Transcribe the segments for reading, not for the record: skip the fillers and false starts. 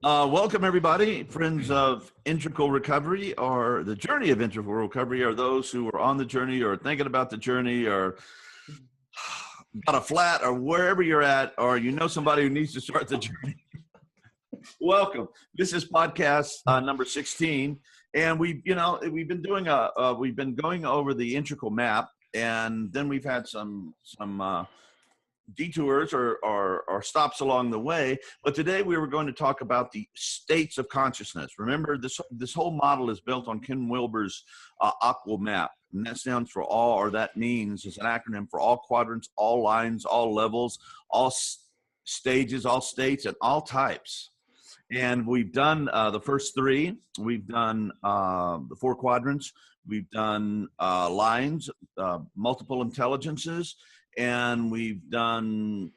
Welcome, everybody, friends of integral recovery or the journey of integral recovery, or those who are on the journey or thinking about the journey or got a flat or wherever you're at, or you know somebody who needs to start the journey. Welcome. This is podcast number 16, and we've been doing we've been going over the integral map, and then we've had some detours or stops along the way. But today we were going to talk about the states of consciousness. Remember, this whole model is built on Ken Wilber's aqua map, and that stands for all, or that means is an acronym for all quadrants, all lines, all levels, all stages, all states, and all types. And we've done the first three. We've done the four quadrants. We've done lines, multiple intelligences, and we've done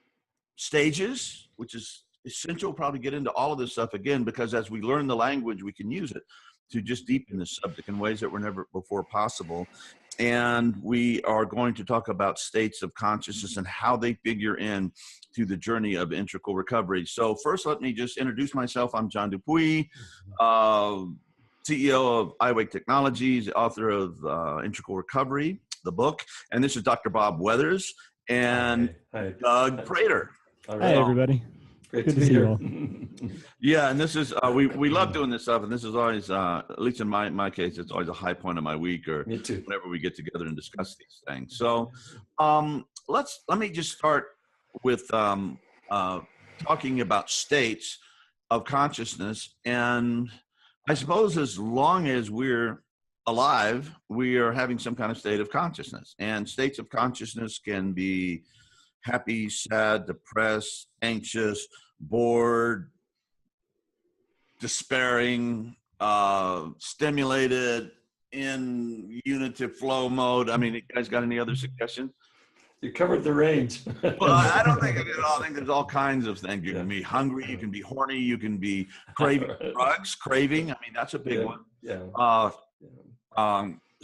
stages, which is essential. We'll probably get into all of this stuff again, because as we learn the language, we can use it to just deepen the subject in ways that were never before possible. And we are going to talk about states of consciousness and how they figure in to the journey of integral recovery. So first, let me just introduce myself. I'm John Dupuy, CEO of iWake Technologies, author of Integral Recovery, the book. And this is Dr. Bob Weathers and Hi. Doug Prater. Hey, everybody. Great to be here. Yeah, and this is, we love doing this stuff, and this is always, at least in my case, it's always a high point of my week, or Me too. whenever we get together and discuss these things. So let me just start with talking about states of consciousness. And I suppose as long as we're alive, we are having some kind of state of consciousness. And states of consciousness can be happy, sad, depressed, anxious, bored, despairing, stimulated, in unitive flow mode. I mean, you guys got any other suggestions? You covered the range. Well, I don't think I did all. I think there's all kinds of things. You can be hungry, you can be horny, you can be craving drugs, craving. I mean, that's a big one. Yeah.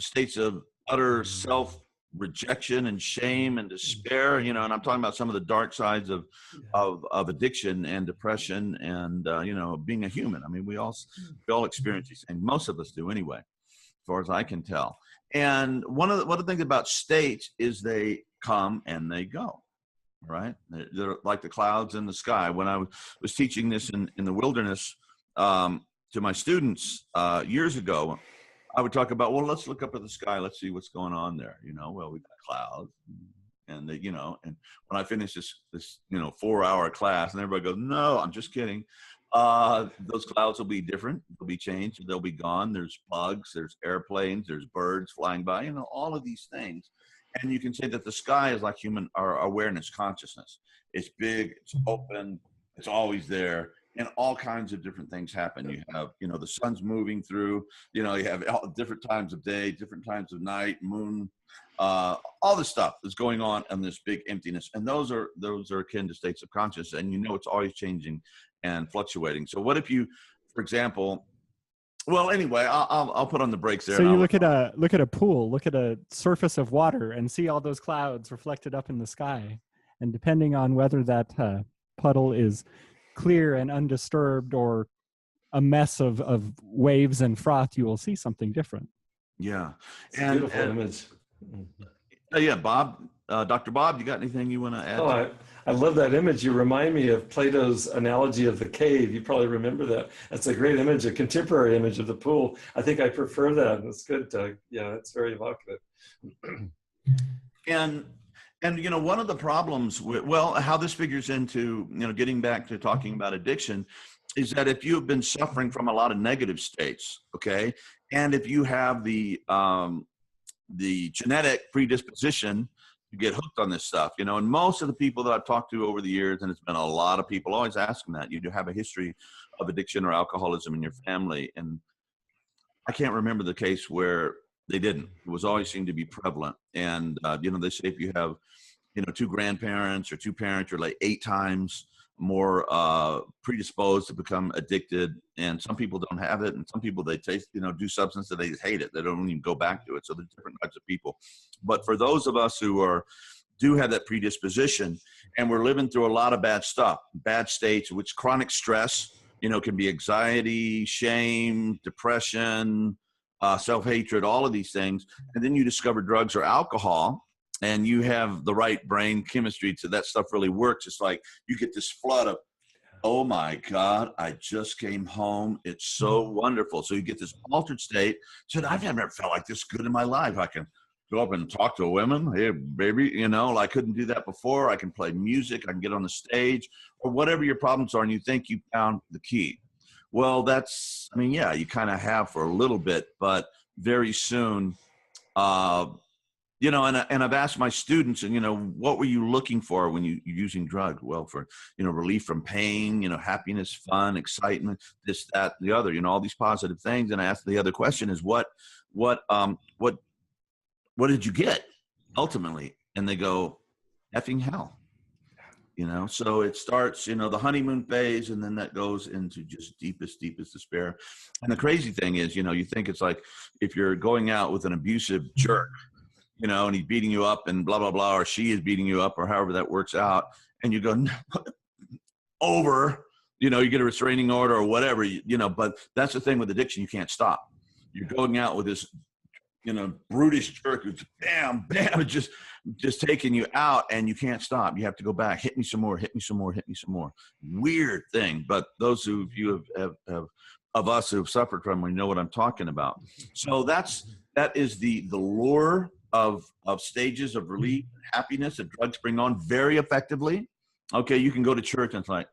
States of utter self-rejection and shame and despair, and I'm talking about some of the dark sides of addiction and depression and, being a human. I mean, we all experience these things. Most of us do anyway, as far as I can tell. And one of the things about states is they come and they go, right? They're like the clouds in the sky. When I was teaching this in the wilderness to my students years ago, I would talk about, well, let's look up at the sky. Let's see what's going on there. Well, we've got clouds, and and when I finish this 4-hour class, and everybody goes, no, I'm just kidding. Those clouds will be different. They'll be changed. They'll be gone. There's bugs, there's airplanes, there's birds flying by, all of these things. And you can say that the sky is like our awareness consciousness. It's big, it's open, it's always there. And all kinds of different things happen. You have, the sun's moving through, you have all different times of day, different times of night, moon, all this stuff is going on in this big emptiness. And those are akin to states of consciousness. And it's always changing and fluctuating. So what if you, for example, well, anyway, I'll put on the brakes there. So you look at a pool, look at a surface of water and see all those clouds reflected up in the sky. And depending on whether that puddle is clear and undisturbed or a mess of waves and froth, you will see something different. Yeah. It's a beautiful image. Yeah, Bob, Dr. Bob, you got anything you want to add? Oh, I love that image. You remind me of Plato's analogy of the cave. You probably remember that. That's a great image, a contemporary image of the pool. I think I prefer that. That's good, Doug. Yeah, it's very evocative. And one of the problems with, how this figures into, getting back to talking about addiction, is that if you've been suffering from a lot of negative states, okay, and if you have the genetic predisposition to get hooked on this stuff, and most of the people that I've talked to over the years, and it's been a lot of people always asking that, you do have a history of addiction or alcoholism in your family, and I can't remember the case where they didn't. It was always seemed to be prevalent. And, they say if you have, two grandparents or two parents, you're like 8 times more predisposed to become addicted. And some people don't have it. And some people, they taste, do substance that they just hate it. They don't even go back to it. So there's different types of people. But for those of us who do have that predisposition, and we're living through a lot of bad stuff, bad states, which chronic stress, You know, it can be anxiety, shame, depression, self-hatred, all of these things. And then you discover drugs or alcohol, and you have the right brain chemistry to that stuff really works. It's like you get this flood of, oh my God, I just came home. It's so wonderful. So you get this altered state. Said, I've never felt like this good in my life. I can go up and talk to a woman. Hey, baby, you know, I couldn't do that before. I can play music. I can get on the stage, or whatever your problems are. And you think you found the key. Well, that's, I mean, yeah, you kind of have for a little bit, but very soon, you know, and I've asked my students, and, you know, what were you looking for when you're using drugs? Well, for, you know, relief from pain, you know, happiness, fun, excitement, this, that, the other, you know, all these positive things. And I asked the other question is what did you get ultimately? And they go, effing hell. You know, so it starts, you know, the honeymoon phase, and then that goes into just deepest despair. And the crazy thing is, you know, you think it's like if you're going out with an abusive jerk, you know, and he's beating you up and blah, blah, blah, or she is beating you up, or however that works out. And you go, no, over, you know, you get a restraining order or whatever, you know, but that's the thing with addiction. You can't stop. You're going out with this, you know, brutish jerk who's bam, bam, just taking you out, and you can't stop. You have to go back, hit me some more, hit me some more, hit me some more. Weird thing. But those of you have of us who have suffered from, we know what I'm talking about. So that is the lure of stages of relief and happiness that drugs bring on very effectively. Okay, you can go to church and it's like,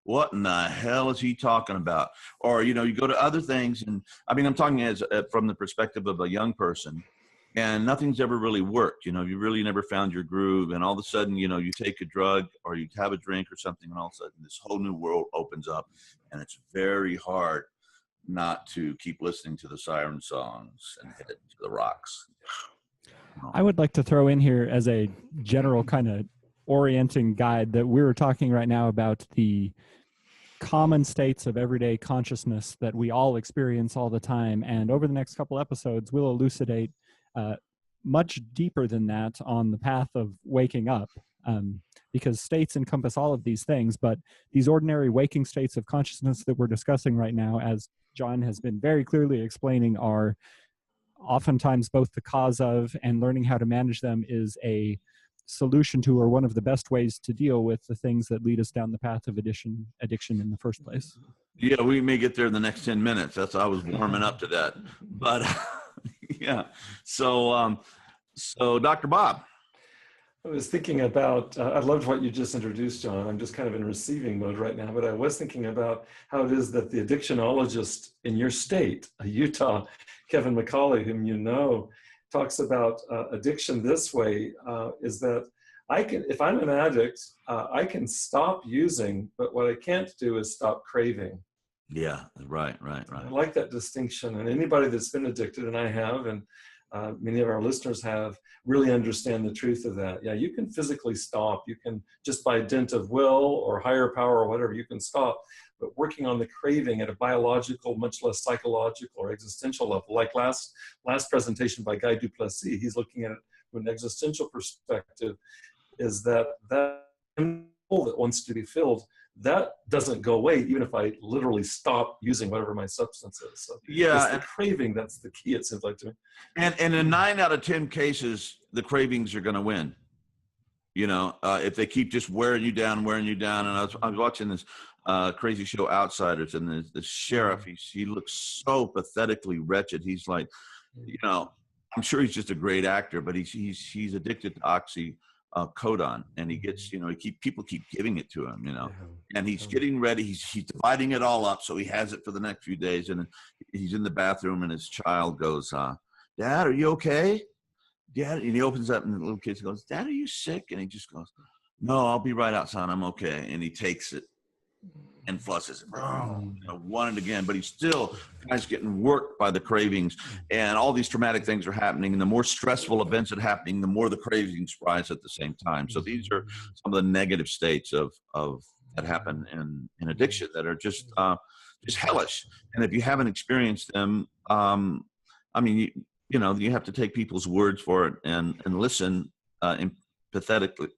what in the hell is he talking about? Or, you know, you go to other things, and I mean, I'm talking as from the perspective of a young person, and nothing's ever really worked. You know, you really never found your groove, and all of a sudden, you know, you take a drug or you have a drink or something, and all of a sudden this whole new world opens up, and it's very hard not to keep listening to the siren songs and hit it to the rocks. I would like to throw in here as a general kind of orienting guide that we're talking right now about the common states of everyday consciousness that we all experience all the time. And over the next couple episodes, we'll elucidate much deeper than that on the path of waking up, because states encompass all of these things. But these ordinary waking states of consciousness that we're discussing right now, as John has been very clearly explaining, are oftentimes both the cause of, and learning how to manage them is a solution to, or one of the best ways to deal with the things that lead us down the path of addiction in the first place. Yeah, we may get there in the next 10 minutes. That's, I was warming up to that. But yeah. So Dr. Bob. I was thinking about, I loved what you just introduced, John. I'm just kind of in receiving mode right now, but I was thinking about how it is that the addictionologist in your state, Utah, Kevin McCauley, whom you know, talks about addiction this way, is that I can, if I'm an addict, I can stop using, but what I can't do is stop craving. Yeah, right. I like that distinction. And anybody that's been addicted, and I have, and many of our listeners have, really understand the truth of that. Yeah, you can physically stop. You can, just by dint of will or higher power or whatever, you can stop. But working on the craving at a biological, much less psychological or existential level, like last presentation by Guy Duplessis, he's looking at it from an existential perspective, is that hole that wants to be filled, that doesn't go away even if I literally stop using whatever my substance is. So yeah, it's the craving that's the key, it seems like to me. And in 9 out of 10 cases, the cravings are going to win. You know, if they keep just wearing you down. And I was watching this crazy show, Outsiders, and the sheriff, he looks so pathetically wretched. He's like, you know, I'm sure he's just a great actor, but he's addicted to oxycodone, and he gets, you know, people keep giving it to him, you know, and he's getting ready. He's dividing it all up, so he has it for the next few days, and he's in the bathroom, and his child goes, "Dad, are you okay? Dad," and he opens up, and the little kid goes, "Dad, are you sick?" And he just goes, "No, I'll be right out, son. I'm okay." And he takes it and flushes it, you know, one and again, but he's still, guy's getting worked by the cravings, and all these traumatic things are happening, and the more stressful events are happening, the more the cravings rise at the same time. So these are some of the negative states of that happen in addiction that are just hellish. And if you haven't experienced them, I mean, you know, you have to take people's words for it and listen empathetically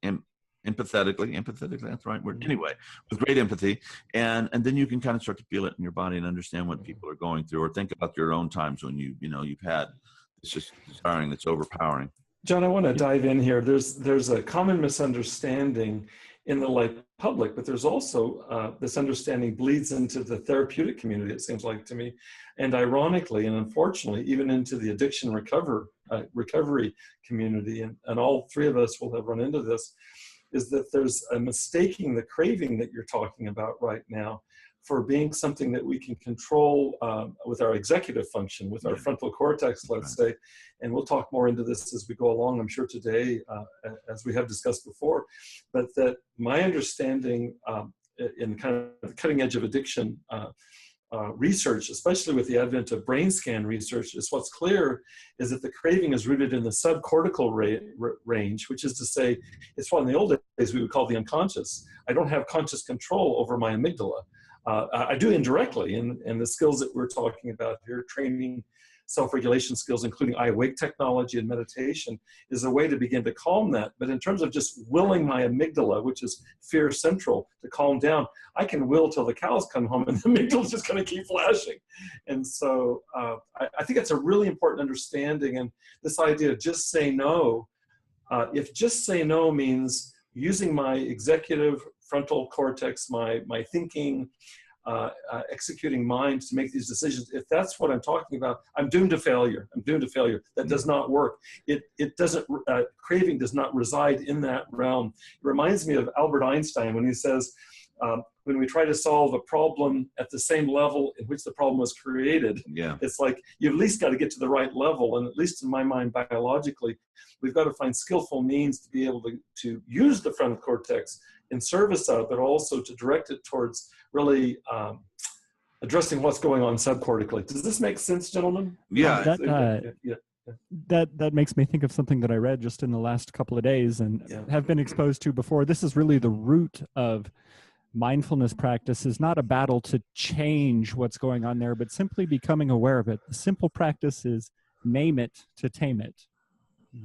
Empathetically, that's the right word. Anyway, with great empathy, and then you can kind of start to feel it in your body and understand what people are going through, or think about your own times when you've had it's just desiring that's overpowering. John, I want to dive in here. There's a common misunderstanding in the lay public, but there's also this understanding bleeds into the therapeutic community, it seems like to me, and ironically and unfortunately, even into the addiction recovery community, and all three of us will have run into this, is that there's a mistaking the craving that you're talking about right now for being something that we can control with our executive function, with our frontal cortex, let's say. And we'll talk more into this as we go along, I'm sure today, as we have discussed before. But that my understanding in kind of the cutting edge of addiction research, especially with the advent of brain scan research, is what's clear is that the craving is rooted in the subcortical range, which is to say, it's what in the old days we would call the unconscious. I don't have conscious control over my amygdala. I do indirectly, and the skills that we're talking about here, training, self-regulation skills, including I-Awake technology and meditation, is a way to begin to calm that. But in terms of just willing my amygdala, which is fear central, to calm down, I can will till the cows come home, and the amygdala is just going to keep flashing. And so I think it's a really important understanding. And this idea of just say no, if just say no means using my executive frontal cortex, my thinking, executing mind to make these decisions, if that's what I'm talking about, I'm doomed to failure. I'm doomed to failure. That does not work. It doesn't, craving does not reside in that realm. It reminds me of Albert Einstein when he says, when we try to solve a problem at the same level in which the problem was created, it's like you've at least got to get to the right level. And at least in my mind, biologically, we've got to find skillful means to be able to use the frontal cortex in service of, but also to direct it towards really addressing what's going on subcortically. Does this make sense, gentlemen? Yeah. That makes me think of something that I read just in the last couple of days and have been exposed to before. This is really the root of mindfulness practice, is not a battle to change what's going on there, but simply becoming aware of it. The simple practice is name it to tame it,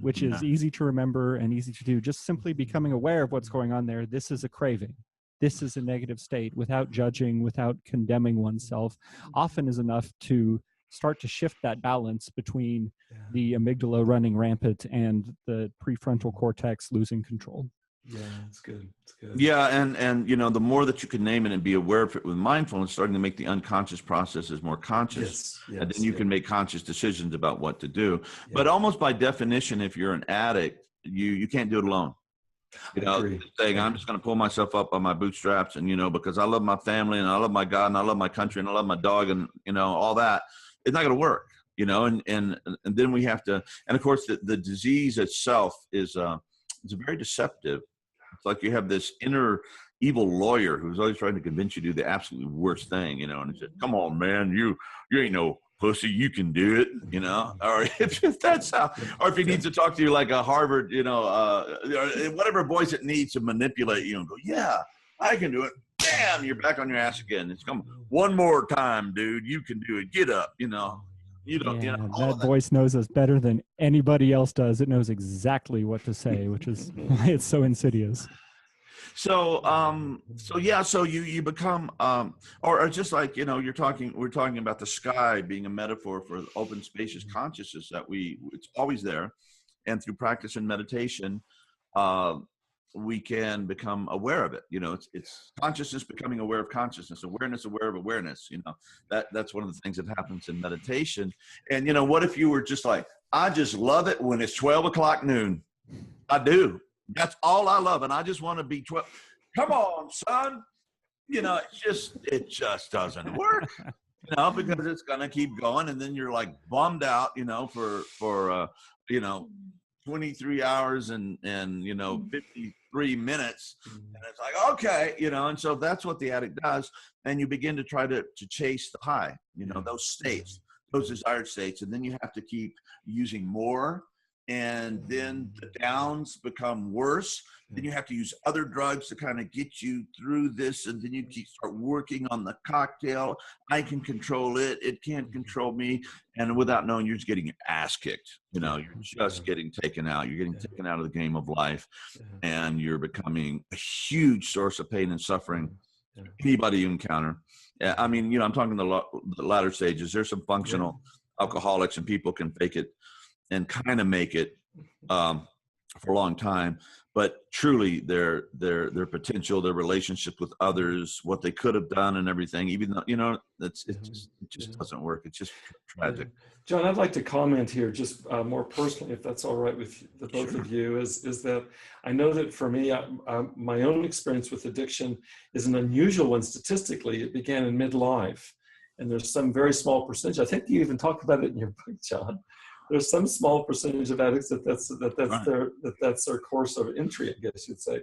which is easy to remember and easy to do. Just simply becoming aware of what's going on there. This is a craving. This is a negative state, without judging, without condemning oneself, often is enough to start to shift that balance between the amygdala running rampant and the prefrontal cortex losing control. Yeah, it's good. It's good. Yeah, and the more that you can name it and be aware of it with mindfulness, starting to make the unconscious processes more conscious, and then you can make conscious decisions about what to do. But almost by definition, if you're an addict, you can't do it alone. Saying I'm just going to pull myself up by my bootstraps, and because I love my family and I love my God and I love my country and I love my dog and all that, it's not going to work. And then we have to, and of course the disease itself is it's very deceptive. It's like you have this inner evil lawyer who's always trying to convince you to do the absolute worst thing, and he said, "Come on, man, you ain't no pussy, you can do it," or if that's how, or if he needs to talk to you like a Harvard, whatever voice it needs to manipulate you and go, "Yeah, I can do it." Bam, you're back on your ass again. It's come one more time, dude. You can do it. Get up, that voice knows us better than anybody else does. It knows exactly what to say, which is why it's so insidious. So you become, or just like, we're talking about the sky being a metaphor for open, spacious consciousness it's always there. And through practice and meditation, we can become aware of it. It's consciousness becoming aware of consciousness, awareness aware of awareness. That's one of the things that happens in meditation. And what if you were just like, I just love it when it's 12 o'clock noon. I do. That's all I love, and I just want to be 12. Come on, son. It just doesn't work. Because it's gonna keep going, and then you're like bummed out. For 23 hours and 53 minutes, and it's like, okay, and so that's what the addict does, and you begin to try to chase the high, those states, those desired states, and then you have to keep using more and then the downs become worse. Then you have to use other drugs to kind of get you through this, and then you start working on the cocktail. I can control it, it can't control me, and without knowing, you're just getting your ass kicked. You're just getting taken out. You're getting taken out of the game of life, and you're becoming a huge source of pain and suffering. Anybody you encounter. I mean, I'm talking the latter stages. There's some functional alcoholics, and people can fake it and kind of make it for a long time, but truly their potential, their relationship with others, what they could have done and everything, even though, it just doesn't work. It's just tragic. John, I'd like to comment here just more personally, if that's all right with the both of you, is that I know that for me, my own experience with addiction is an unusual one statistically. It began in midlife, and there's some very small percentage. I think you even talk about it in your book, John. There's some small percentage of addicts that's their course of entry, I guess you'd say.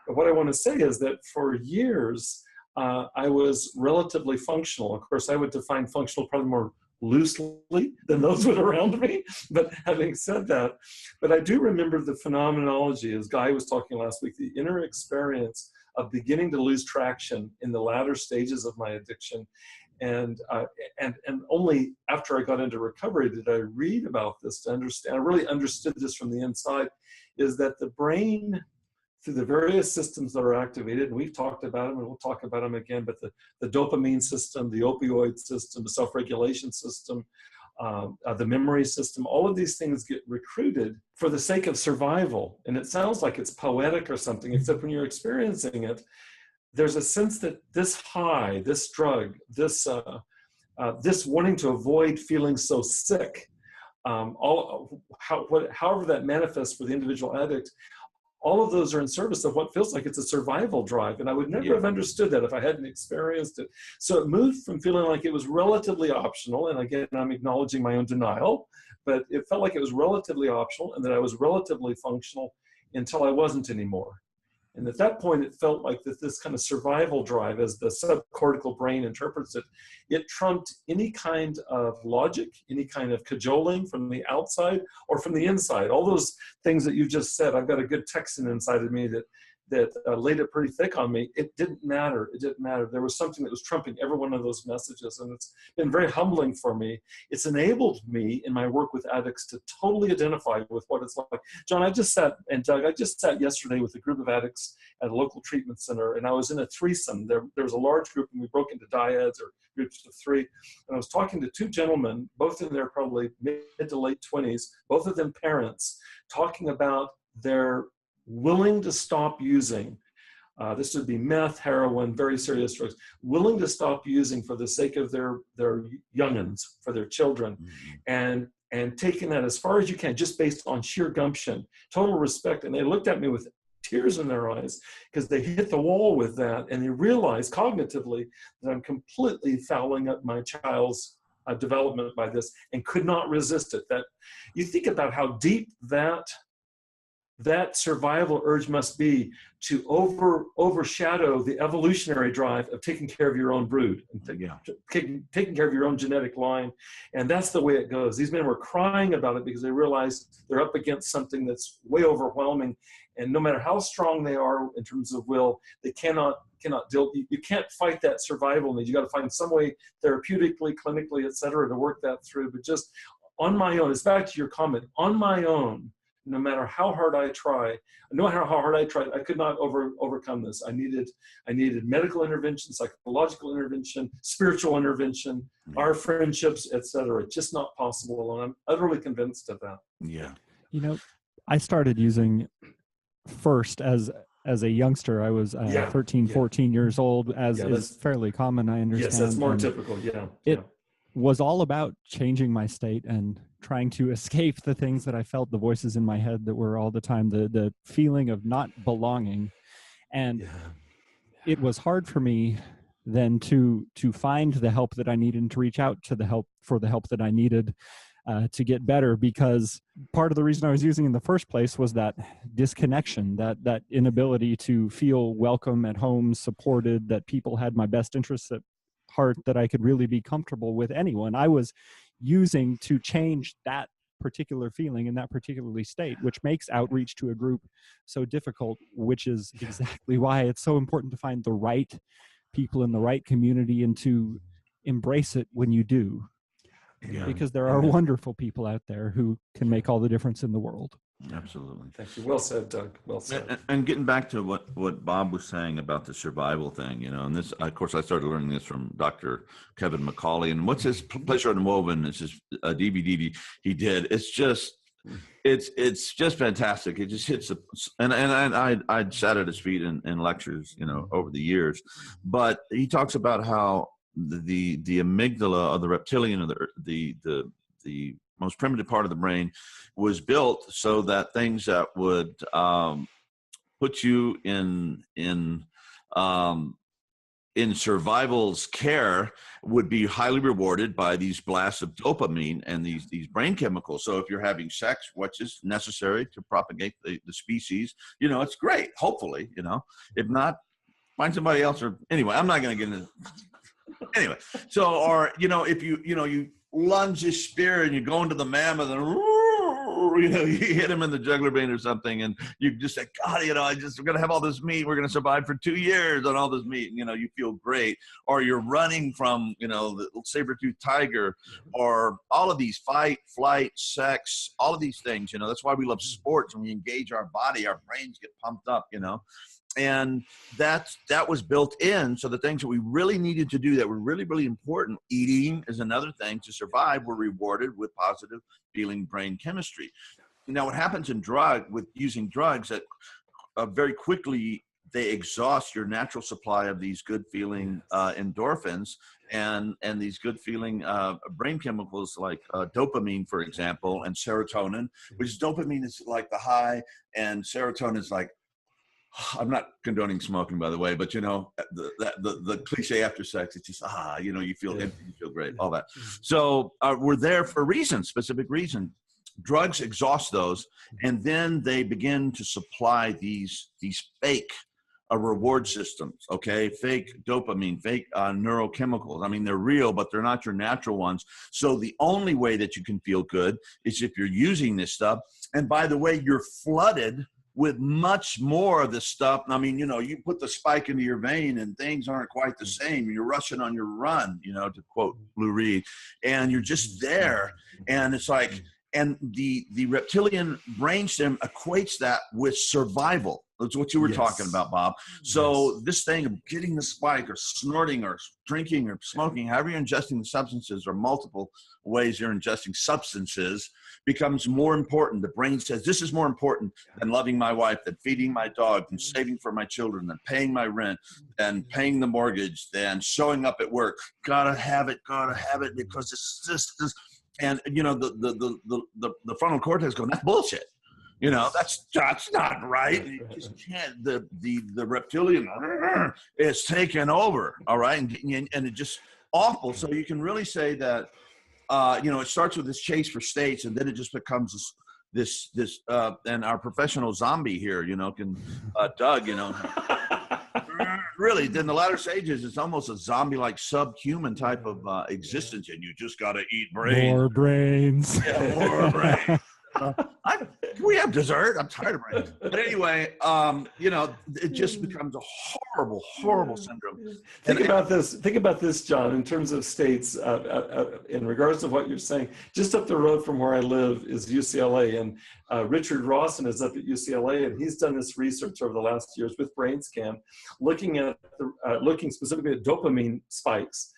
But what I want to say is that for years, I was relatively functional. Of course, I would define functional probably more loosely than those with around me. But having said that, but I do remember the phenomenology, as Guy was talking last week, the inner experience of beginning to lose traction in the latter stages of my addiction. And only after I got into recovery did I read about this to understand. I really understood this from the inside, is that the brain, through the various systems that are activated, and we've talked about them, and we'll talk about them again, but the dopamine system, the opioid system, the self-regulation system, the memory system, all of these things get recruited for the sake of survival. And it sounds like it's poetic or something, except when you're experiencing it, there's a sense that this high, this drug, this wanting to avoid feeling so sick, however that manifests for the individual addict, all of those are in service of what feels like it's a survival drive. And I would never have understood that if I hadn't experienced it. So it moved from feeling like it was relatively optional, and again, I'm acknowledging my own denial, but it felt like it was relatively optional and that I was relatively functional until I wasn't anymore. And at that point, it felt like that this kind of survival drive, as the subcortical brain interprets it, it trumped any kind of logic, any kind of cajoling from the outside or from the inside. All those things that you just said, I've got a good Texan inside of me that laid it pretty thick on me. It didn't matter. It didn't matter. There was something that was trumping every one of those messages, and it's been very humbling for me. It's enabled me in my work with addicts to totally identify with what it's like. John, and Doug, I just sat yesterday with a group of addicts at a local treatment center, and I was in a threesome. There was a large group, and we broke into dyads or groups of three, and I was talking to two gentlemen, both in their probably mid to late 20s, both of them parents, talking about their willing to stop using, this would be meth, heroin, very serious drugs, willing to stop using for the sake of their young'uns, for their children, and taking that as far as you can, just based on sheer gumption, total respect. And they looked at me with tears in their eyes because they hit the wall with that, and they realized cognitively that I'm completely fouling up my child's development by this and could not resist it. That you think about how deep that survival urge must be to overshadow the evolutionary drive of taking care of your own brood, and taking care of your own genetic line. And that's the way it goes. These men were crying about it because they realized they're up against something that's way overwhelming. And no matter how strong they are in terms of will, they cannot deal. You can't fight that survival need. You got to find some way therapeutically, clinically, et cetera, to work that through. But just on my own, it's back to your comment, on my own, no matter how hard I tried, I could not overcome this. I needed medical intervention, psychological intervention, spiritual intervention, our friendships, etc. Just not possible alone. I'm utterly convinced of that. Yeah. I started using first as a youngster. I was 13, 14 years old, as is fairly common, I understand. Yes, that's more typical, It was all about changing my state and trying to escape the things that I felt, the voices in my head that were all the time, the feeling of not belonging. And it was hard for me then to find the help that I needed and to reach out to the help that I needed to get better, because part of the reason I was using in the first place was that disconnection, that inability to feel welcome at home, supported, that people had my best interests at heart, that I could really be comfortable with anyone. I was using to change that particular feeling in that particular state, which makes outreach to a group so difficult, which is exactly why it's so important to find the right people in the right community and to embrace it when you do. Yeah. Because there are wonderful people out there who can make all the difference in the world. Absolutely. Thank you. Well said, Doug. Well said. And getting back to what Bob was saying about the survival thing, and this, of course, I started learning this from Dr. Kevin McCauley. And what's his Pleasure Unwoven? It's his DVD he did. It's just fantastic. It just hits and I'd sat at his feet in lectures, over the years. But he talks about how the amygdala, or the reptilian, or the most primitive part of the brain, was built so that things that would put you in survival's care would be highly rewarded by these blasts of dopamine and these brain chemicals. So if you're having sex, which is necessary to propagate the species, it's great. Hopefully, if not, find somebody else. Or anyway, I'm not going to get into. Anyway, so, or, if you lunge this spear and you go into the mammoth and, you hit him in the jugular vein or something, and you just say, God, we're going to have all this meat. We're going to survive for 2 years on all this meat. You feel great. Or you're running from, the saber-toothed tiger, or all of these fight, flight, sex, all of these things, that's why we love sports. When we engage our body, our brains get pumped up, And that was built in. So the things that we really needed to do that were really, really important, eating is another thing to survive, were rewarded with positive feeling brain chemistry. Now, what happens with using drugs, that very quickly they exhaust your natural supply of these good feeling endorphins and these good feeling brain chemicals like dopamine, for example, and serotonin, which dopamine is like the high, and serotonin is like, I'm not condoning smoking, by the way, but the cliche after sex, it's just, you feel empty, you feel great, all that. So we're there for a reason, specific reason. Drugs exhaust those, and then they begin to supply these fake reward systems, okay? Fake dopamine, fake neurochemicals. I mean, they're real, but they're not your natural ones. So the only way that you can feel good is if you're using this stuff. And by the way, you're flooded with much more of this stuff. I mean, you put the spike into your vein and things aren't quite the same. You're rushing on your run, to quote Lou Reed, and you're just there. And it's like, and the reptilian brainstem equates that with survival. That's what you were talking about, Bob. So this thing of getting the spike, or snorting, or drinking, or smoking, however you're ingesting the substances, or multiple ways you're ingesting substances, becomes more important. The brain says, this is more important than loving my wife, than feeding my dog, than saving for my children, than paying my rent, than paying the mortgage, than showing up at work. Gotta have it, because it's just this. And the frontal cortex goes, that's bullshit. That's not right. You just can't. The reptilian is taken over. All right, and it's just awful. So you can really say that. It starts with this chase for states, and then it just becomes this and our professional zombie here, Doug, really, in the latter stages, it's almost a zombie-like subhuman type of existence, and you just got to eat brains. More brains. Yeah, more brains. Can we have dessert? I'm tired of brains. But anyway, it just becomes a horrible, horrible syndrome. Think about this, John, in terms of states, in regards to what you're saying. Just up the road from where I live is UCLA, and Richard Rawson is up at UCLA, and he's done this research over the last years with BrainScan, looking specifically at dopamine spikes.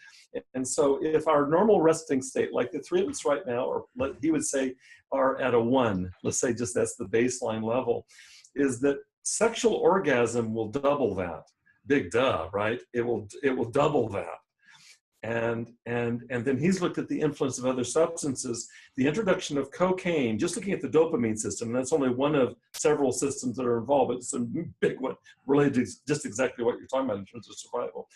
And so if our normal resting state, like the three of us right now, or he would say are at a 1, let's say just that's the baseline level, is that sexual orgasm will double that. Big duh, right? It will double that. And then he's looked at the influence of other substances, the introduction of cocaine, just looking at the dopamine system, and that's only one of several systems that are involved, but it's a big one related to just exactly what you're talking about in terms of survival.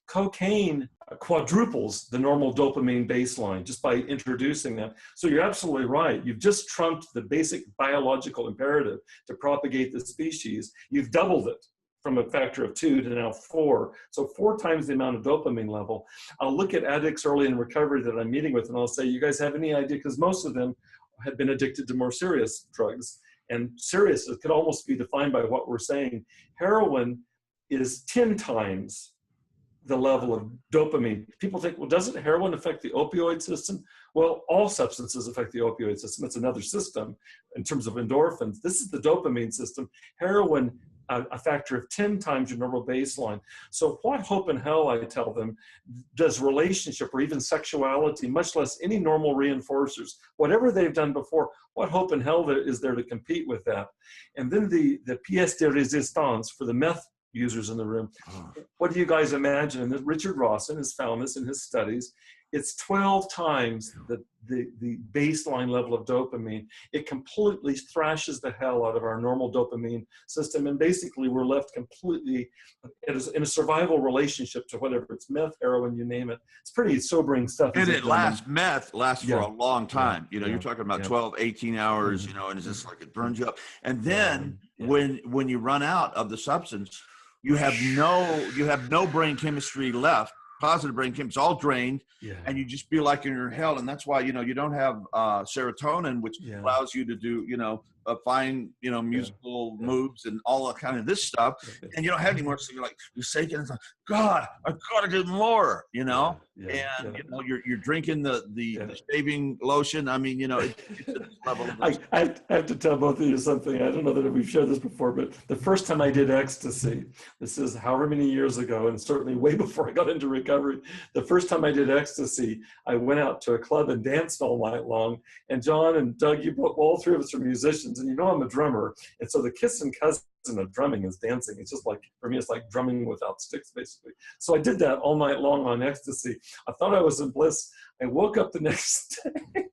Cocaine quadruples the normal dopamine baseline just by introducing that. So you're absolutely right. You've just trumped the basic biological imperative to propagate the species. You've doubled it from a factor of 2 to now 4. So 4 times the amount of dopamine level. I'll look at addicts early in recovery that I'm meeting with, and I'll say, you guys have any idea? Because most of them had been addicted to more serious drugs. And serious, it could almost be defined by what we're saying. Heroin is 10 times the level of dopamine. People think, well, doesn't heroin affect the opioid system? Well, all substances affect the opioid system. It's another system in terms of endorphins. This is the dopamine system. Heroin, a factor of 10 times your normal baseline. So what hope in hell, I tell them, does relationship or even sexuality, much less any normal reinforcers, whatever they've done before, what hope in hell is there to compete with that? And then the pièce de résistance for the meth users in the room. What do you guys imagine? And Richard Rawson has found this in his studies. It's 12 times the baseline level of dopamine. It completely thrashes the hell out of our normal dopamine system. And basically we're left completely in a survival relationship to whatever it's meth, heroin, you name it. It's pretty sobering stuff. And meth lasts for a long time. You know, you're talking about 12, 18 hours, you know, and it's just like it burns you up. And then when you run out of the substance, you have no brain chemistry left, positive brain chemistry. It's all drained, and you just feel like you're in hell. And that's why, you know, you don't have serotonin, which allows you to do, you know, fine, you know, musical moves and all that kind of this stuff. And you don't have any more. So you're like, you're shaking. It's like, God, I've got to get more, you know? And, you know, you're drinking the shaving lotion. I mean, you know, it's at this level. I have to tell both of you something. I don't know that we've shared this before, but the first time I did ecstasy, this is however many years ago, and certainly way before I got into recovery, the first time I did ecstasy, I went out to a club and danced all night long. And John and Doug, all three of us are musicians, and you know I'm a drummer. And so the kiss and cousin of drumming is dancing. It's just like, for me, it's like drumming without sticks, basically. So I did that all night long on ecstasy. I thought I was in bliss. I woke up the next day.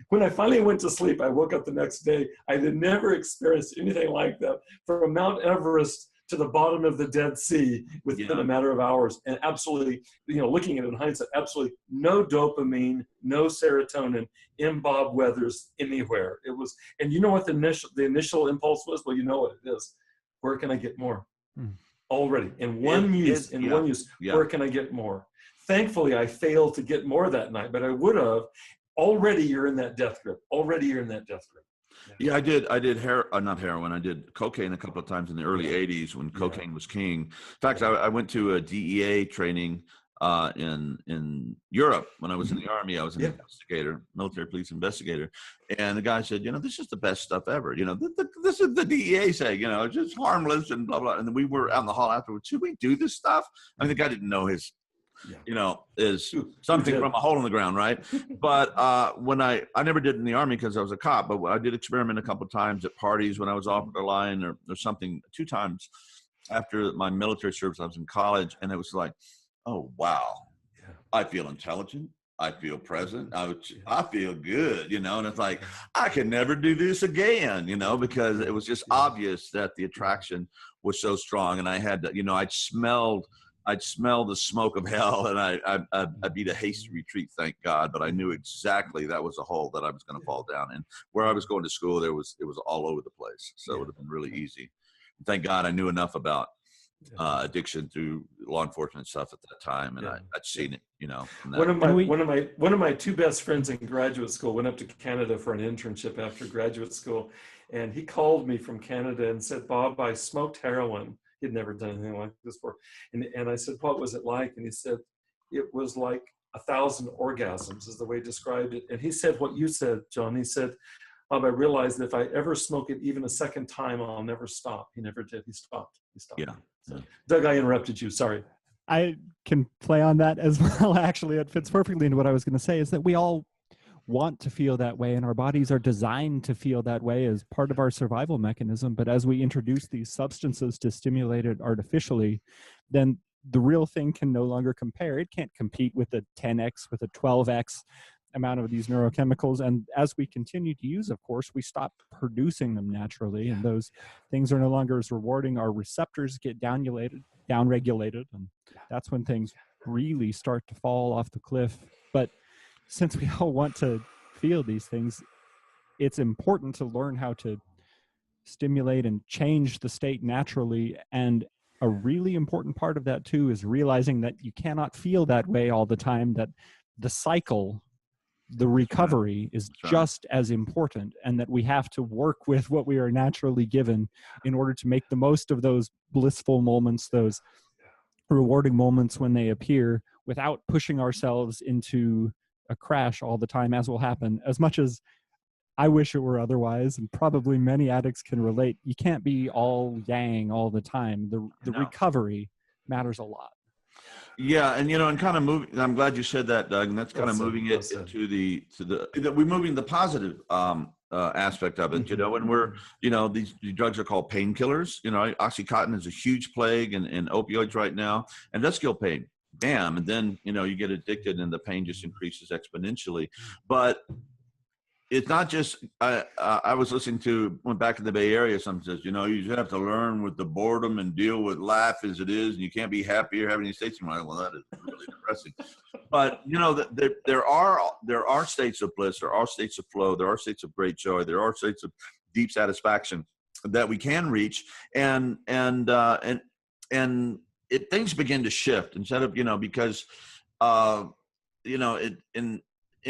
When I finally went to sleep, I woke up the next day. I had never experienced anything like that. From Mount Everest to the bottom of the Dead Sea within a matter of hours. And absolutely, you know, looking at it in hindsight, absolutely no dopamine, no serotonin in Bob Weathers anywhere. It was, and you know what the initial impulse was? Well, you know what it is. Where can I get more? Already in one use, where can I get more? Thankfully, I failed to get more that night, but I would have. Already you're in that death grip. Already you're in that death grip. Yeah, I did not heroin. I did cocaine a couple of times in the early 80s when cocaine was king. In fact, I went to a DEA training in Europe when I was in the Army. I was an investigator, military police investigator. And the guy said, you know, this is the best stuff ever. You know, this is the DEA saying, you know, it's just harmless and blah, blah. And then we were out in the hall afterwards. Should we do this stuff? I mean, the guy didn't know his you know, is something from a hole in the ground, right? But when I never did it in the Army because I was a cop, but I did experiment a couple of times at parties when I was offered a line or something. 2 times after my military service, I was in college, and it was like, oh, wow, I feel intelligent. I feel present. I feel good, you know, and it's like, I can never do this again, you know, because it was just obvious that the attraction was so strong. And I had to, you know, I'd smell the smoke of hell, and I'd beat a hasty retreat, thank God. But I knew exactly that was a hole that I was going to fall down in. Where I was going to school, it was all over the place, so it would have been really easy. And thank God I knew enough about addiction through law enforcement stuff at that time, and I'd seen it, you know. One of my 2 best friends in graduate school went up to Canada for an internship after graduate school, and he called me from Canada and said, Bob, I smoked heroin. He'd never done anything like this before. And I said, what was it like? And he said, it was like 1,000 orgasms is the way he described it. And he said what you said, John. He said, Bob, I realized that if I ever smoke it even a second time, I'll never stop. He never did. He stopped. Yeah. So, Doug, I interrupted you. Sorry. I can play on that as well. Actually, it fits perfectly into what I was going to say, is that we all want to feel that way, and our bodies are designed to feel that way as part of our survival mechanism. But as we introduce these substances to stimulate it artificially, then the real thing can no longer compare. It can't compete with a 10x, with a 12x amount of these neurochemicals. And as we continue to use, of course, we stop producing them naturally, and those things are no longer as rewarding. Our receptors get downregulated, and that's when things really start to fall off the cliff. But since we all want to feel these things, it's important to learn how to stimulate and change the state naturally. And a really important part of that too is realizing that you cannot feel that way all the time, that the cycle the recovery is just as important, and that we have to work with what we are naturally given in order to make the most of those blissful moments, those rewarding moments when they appear, without pushing ourselves into a crash all the time, as will happen. As much as I wish it were otherwise, and probably many addicts can relate, you can't be all yang all the time. The recovery matters a lot. Yeah, and and kind of moving. I'm glad you said that, Doug. And that's kind of moving it into we're moving the positive aspect of it. When we're these drugs are called painkillers. Oxycontin is a huge plague in opioids right now, and does kill pain. Bam, and then you get addicted, and the pain just increases exponentially. But it's not just, I was listening to, went back in the Bay Area, someone says, you just have to learn with the boredom and deal with life as it is, and you can't be happy or have any states in mind. Well, that is really depressing. But, there are states of bliss, there are states of flow, there are states of great joy, there are states of deep satisfaction that we can reach. And things begin to shift instead of, because, in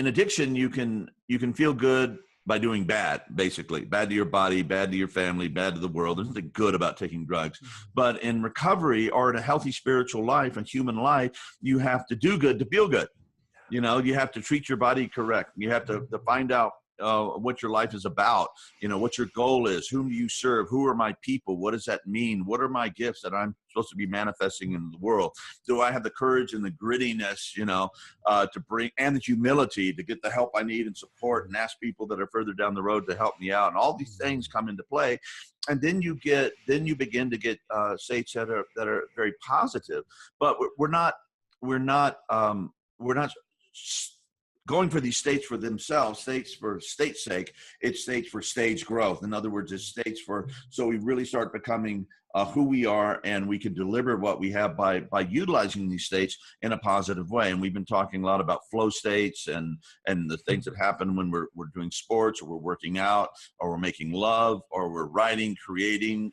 addiction, you can feel good by doing bad, basically. Bad to your body, bad to your family, bad to the world. There's nothing good about taking drugs. But in recovery, or in a healthy spiritual life and human life, you have to do good to feel good. You have to treat your body correct. You have to find out what your life is about, what your goal is, whom do you serve, who are my people, what does that mean, what are my gifts that I'm supposed to be manifesting in the world, do I have the courage and the grittiness, to bring, and the humility to get the help I need and support, and ask people that are further down the road to help me out, and all these things come into play. And then you begin to get states that are very positive. But we're not going for these states for themselves, states for state's sake. It's states for stage growth. In other words, it's states so we really start becoming who we are, and we can deliver what we have by utilizing these states in a positive way. And we've been talking a lot about flow states and the things that happen when we're doing sports, or we're working out, or we're making love, or we're writing, creating,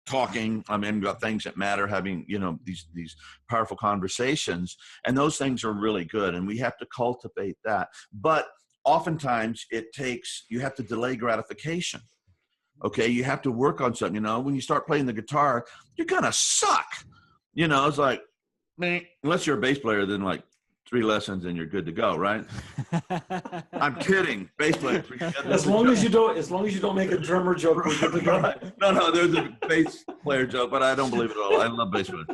talking, about things that matter, having, these powerful conversations. And those things are really good, and we have to cultivate that. But oftentimes you have to delay gratification. Okay, you have to work on something. When you start playing the guitar, you're gonna suck. It's like, unless you're a bass player, then like 3 lessons and you're good to go, right? I'm kidding. Bass player. As long as you don't make a drummer joke, we're good to go. No, there's a bass player joke, but I don't believe it at all. I love bass players.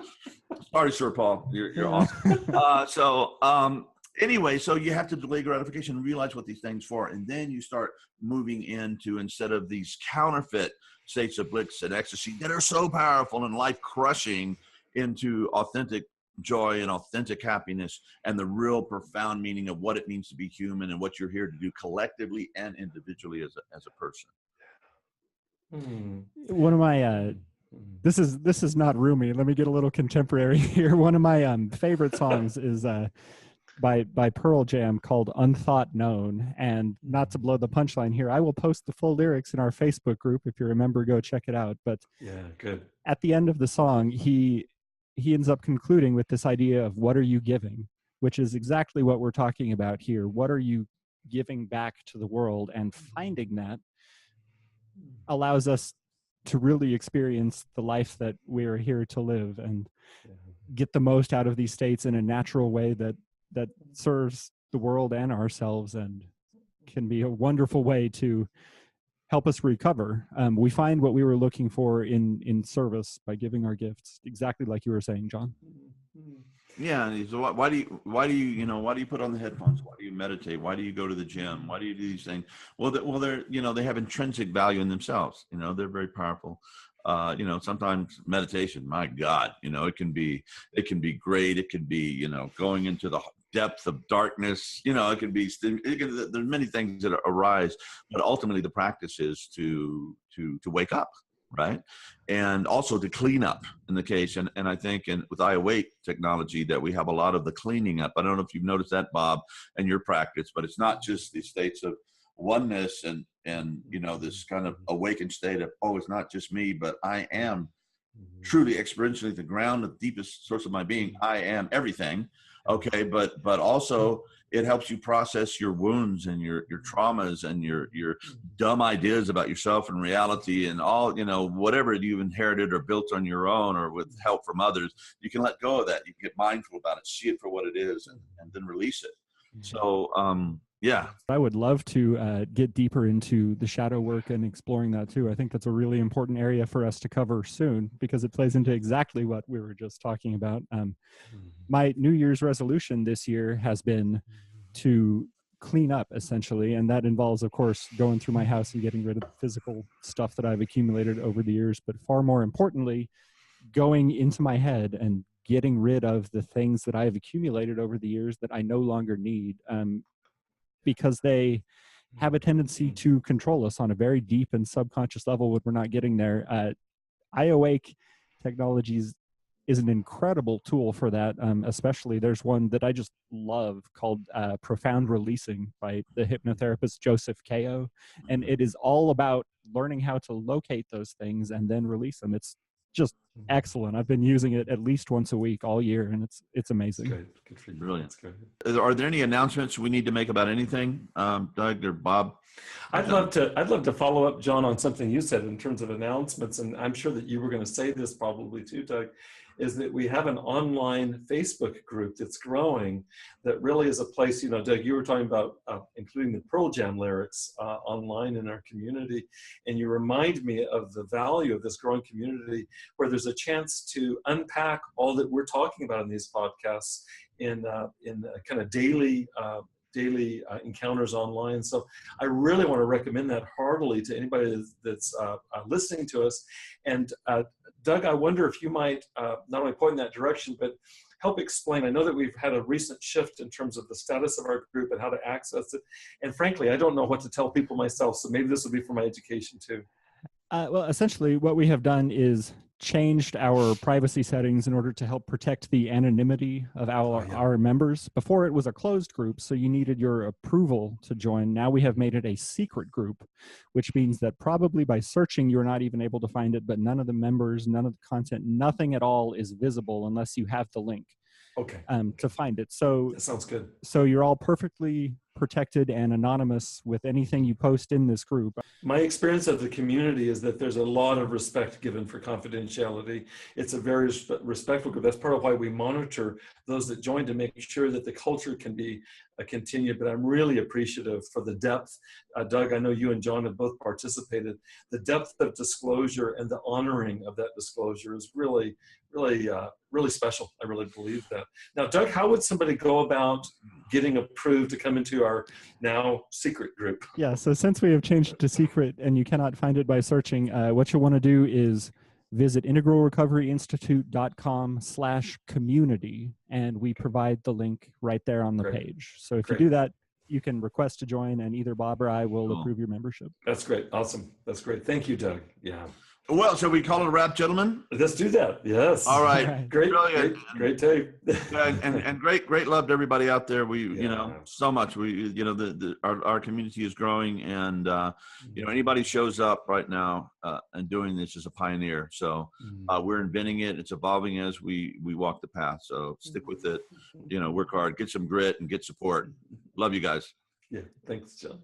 Sorry, Sir Paul. You're awesome. Anyway, so you have to delay gratification and realize what these things for, and then you start moving into, instead of these counterfeit states of bliss and ecstasy that are so powerful and life crushing, into authentic joy and authentic happiness, and the real profound meaning of what it means to be human and what you're here to do collectively and individually as a person. One of my this is not roomy. Let me get a little contemporary here. One of my favorite songs is by Pearl Jam, called Unthought Known. And not to blow the punchline here, I will post the full lyrics in our Facebook group. If you remember, go check it out. But yeah, good. At the end of the song, he ends up concluding with this idea of, what are you giving? Which is exactly what we're talking about here. What are you giving back to the world? And finding that allows us to really experience the life that we're here to live, and get the most out of these states in a natural way that serves the world and ourselves, and can be a wonderful way to help us recover. We find what we were looking for in service by giving our gifts, exactly like you were saying, John. Yeah. So why do you put on the headphones? Why do you meditate? Why do you go to the gym? Why do you do these things? Well, they have intrinsic value in themselves. They're very powerful. Sometimes meditation, my God, it can be great. It can be, going into the depth of darkness, it can be, there's many things that arise, but ultimately the practice is to wake up, right? And also to clean up in the case. And I think with iAwake technology that we have a lot of the cleaning up. I don't know if you've noticed that, Bob, in your practice, but it's not just the states of oneness and this kind of awakened state of, it's not just me, but I am truly experientially the ground, the deepest source of my being. I am everything. Okay. But also it helps you process your wounds and your traumas and your dumb ideas about yourself and reality and all, you know, whatever you've inherited or built on your own or with help from others. You can let go of that. You can get mindful about it, see it for what it is, and then release it. So, yeah. I would love to get deeper into the shadow work and exploring that too. I think that's a really important area for us to cover soon because it plays into exactly what we were just talking about. My New Year's resolution this year has been to clean up essentially, and that involves, of course, going through my house and getting rid of the physical stuff that I've accumulated over the years, but far more importantly, going into my head and getting rid of the things that I've accumulated over the years that I no longer need, because they have a tendency to control us on a very deep and subconscious level when we're not getting there. iAwake Technologies is an incredible tool for that. Especially there's one that I just love called Profound Releasing by the hypnotherapist Joseph Kao. And it is all about learning how to locate those things and then release them. It's just excellent. I've been using it at least once a week all year, and it's amazing. Good for you. Brilliant. That's good. Are there any announcements we need to make about anything, Doug or Bob? I'd love to follow up, John, on something you said in terms of announcements, and I'm sure that you were going to say this probably too, Doug, is that we have an online Facebook group that's growing that really is a place, you know, Doug, you were talking about including the Pearl Jam lyrics online in our community, and you remind me of the value of this growing community where there's a chance to unpack all that we're talking about in these podcasts in kind of daily encounters online. So I really want to recommend that heartily to anybody that's listening to us. And Doug, I wonder if you might not only point in that direction, but help explain. I know that we've had a recent shift in terms of the status of our group and how to access it. And frankly, I don't know what to tell people myself. So maybe this will be for my education too. Well, essentially what we have done is changed our privacy settings in order to help protect the anonymity of our members. Before it was a closed group, so you needed your approval to join. Now we have made it a secret group, which means that probably by searching, you're not even able to find it, but none of the members, none of the content, nothing at all is visible unless you have the link. Okay. To find it. So that sounds good. So you're all perfectly protected and anonymous with anything you post in this group. My experience of the community is that there's a lot of respect given for confidentiality. It's a very respectful group. That's part of why we monitor those that join to make sure that the culture can be continued. But I'm really appreciative for the depth. Doug, I know you and John have both participated. The depth of disclosure and the honoring of that disclosure is really special. I really believe that. Now, Doug, how would somebody go about getting approved to come into our now secret group? Yeah, so since we have changed it to secret and you cannot find it by searching, what you'll want to do is visit integralrecoveryinstitute.com/community, and we provide the link right there on the page. So if you do that, you can request to join, and either Bob or I will approve your membership. That's great. Awesome. That's great. Thank you, Doug. Yeah. Well, shall we call it a wrap, gentlemen? Let's do that. Yes. All right. Great tape. and great love to everybody out there. We, you know, so much. We, you know, our community is growing, and you know, anybody shows up right now and doing this is a pioneer. So we're inventing it. It's evolving as we walk the path. So stick with it. You know, work hard, get some grit, and get support. Love you guys. Yeah. Thanks, John.